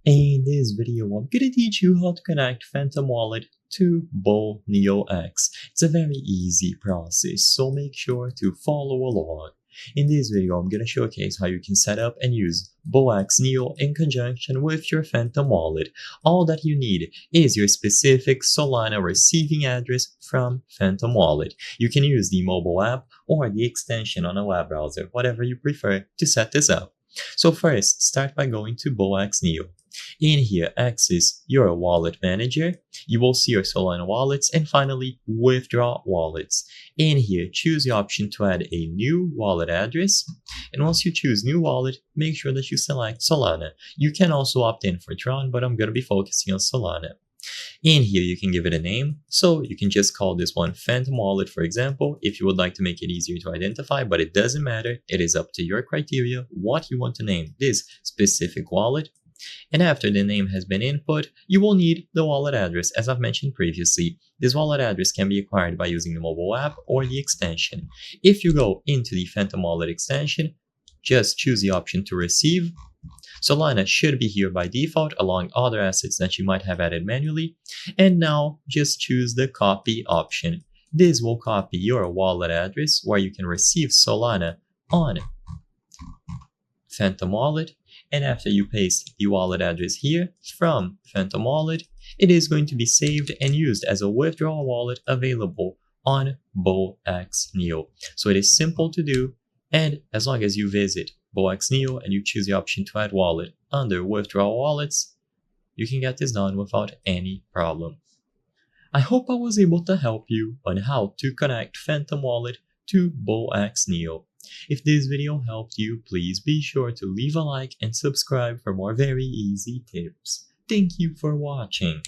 In this video, I'm gonna teach you how to connect Phantom Wallet to Bow Neo X. It's a very easy process, so make sure to follow along. In this video, I'm gonna showcase how you can set up and use BowX Neo in conjunction with your Phantom Wallet. All that you need is your specific Solana receiving address from Phantom Wallet. You can use the mobile app or the extension on a web browser, whatever you prefer to set this up. So first, start by going to BowX Neo. In here, access your wallet manager. You will see your Solana wallets and finally withdraw wallets. In here, choose the option to add a new wallet address. And once you choose new wallet, make sure that you select Solana. You can also opt in for Tron, but I'm going to be focusing on Solana. In here, you can give it a name. So you can just call this one Phantom Wallet, for example, if you would like to make it easier to identify, but it doesn't matter. It is up to your criteria what you want to name this specific wallet. And after the name has been input, you will need the wallet address as I've mentioned previously. This wallet address can be acquired by using the mobile app or the extension. If you go into the Phantom Wallet extension, just choose the option to receive. Solana should be here by default along other assets that you might have added manually. And now just choose the copy option. This will copy your wallet address where you can receive Solana on Phantom Wallet. And after you paste the wallet address here from Phantom Wallet, it is going to be saved and used as a withdrawal wallet available on BowX Neo. So it is simple to do, and as long as you visit BowX Neo and you choose the option to add wallet under withdrawal wallets, you can get this done without any problem. I hope I was able to help you on how to connect Phantom Wallet to BowX Neo. If this video helped you, please be sure to leave a like and subscribe for more very easy tips. Thank you for watching.